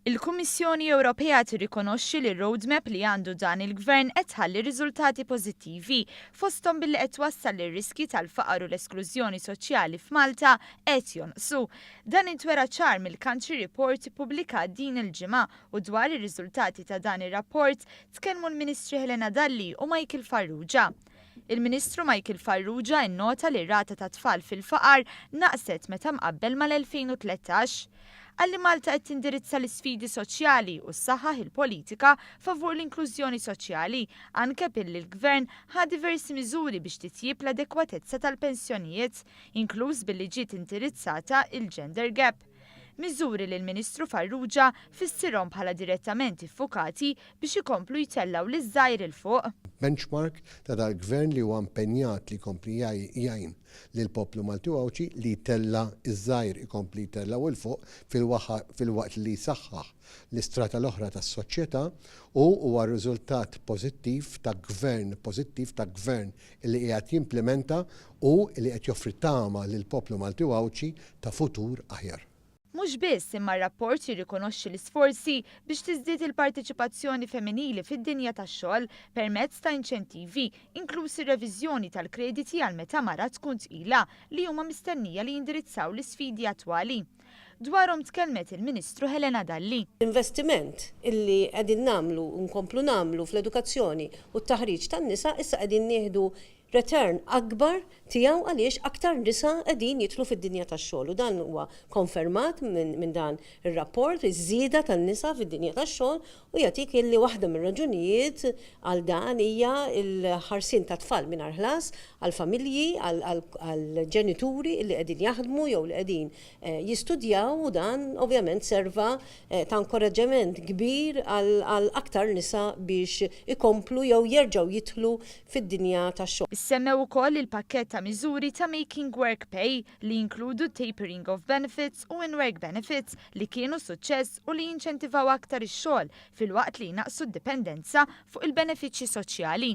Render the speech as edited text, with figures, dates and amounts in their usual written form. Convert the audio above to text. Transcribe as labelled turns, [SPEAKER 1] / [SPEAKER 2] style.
[SPEAKER 1] Il-Kummissjoni Ewropea tirrikonoxxi li r-roadmap li għandu dan il-Gvern qed tħalli riżultati pożittivi fosthom billi qed wassal li riski tal-faqar u l-esklużjoni soċjali f'Malta qed jonqsu. Dan intwera ċar mill-Country Report ippubblikat din il-ġimgħa u dwar ir-riżultati ta' dan ir-rapport tkellmu l-Ministri Helena Dalli u Michael Farrugia. Il-Ministru Michael Farrugia innota li r-rata ta' tfal fil-faqar naqset meta mqabbel mal-2013. Għalli Malta qed tindirizza l-isfidi soċjali u ssaħħaħ il-politika favur l-inklużjoni soċjali anke billi l-Gvern ħa diversi miżuri biex titjib l-adekwatezza tal-pensjonijiet, inkluż billi ġiet indirizzata il-gender gap. Miżuri li l-Ministru Farrugia fissirhom bħala direttament iffukati biex ikomplu jtellaw liż-żgħir il fuq.
[SPEAKER 2] Benchmark ta' dal-Gvern li huwa impenjat li jkompli jgħin lil poplu Malti Għawċi li jtella iż-żgħir ikompli jtellaw il fuq fil-waqt li jsaħħaħ l-istrata l-oħra tas-soċjetà u huwa riżultat pożittiv ta' gvern li qiegħed jimplementa u li qed joffri tama lil poplu Malti Għawċi ta' futur aħjar.
[SPEAKER 1] Mhux biss imma r-rapport jirrikonoxxi l-isforzi biex tiżdied il-partiċipazzjoni femminili fid-dinja tax-xogħol permezz ta' inċentivi, inkluż ir-reviżjoni tal-krediti għal meta mara tkun tqila li huma mistennija li jindirizzaw l-isfidi attwali. Dwarhom tkellmet il-Ministru Helena Dalli.
[SPEAKER 3] Investiment illi qegħdin nagħmlu nkomplu nagħmlu fl-edukazzjoni u t-taħriġ tan-nisa issa qegħdin nieħdu return akbar tiegħu għaliex aktar nisa qegħdin jidħlu fid-dinja tax-xogħol u dan huwa konfermat minn dan ir-rapport iż-żieda tan-nisa fid-dinja tax-xogħol u jagħtik illi waħda mir-raġunijiet għal dan hija l-ħarsien ta' tfal mingħajr ħlas għall-familji għall-ġenituri li qegħdin jaħdmu jew li qegħdin jistudjaw u dan ovvjament serva ta' inkoraġġament kbir għal aktar nisa biex ikomplu jew jerġgħu jidħlu fid-dinja tax-xogħol.
[SPEAKER 1] Semmew ukoll il-pakkett ta' miżuri ta' Making Work Pay li jinkludu tapering of benefits u in-work benefits li kienu suċċess u li jinċentivaw aktar ix-xogħol fil-waqt li jnaqsu d-dipendenza fuq il-benefiċċji soċjali.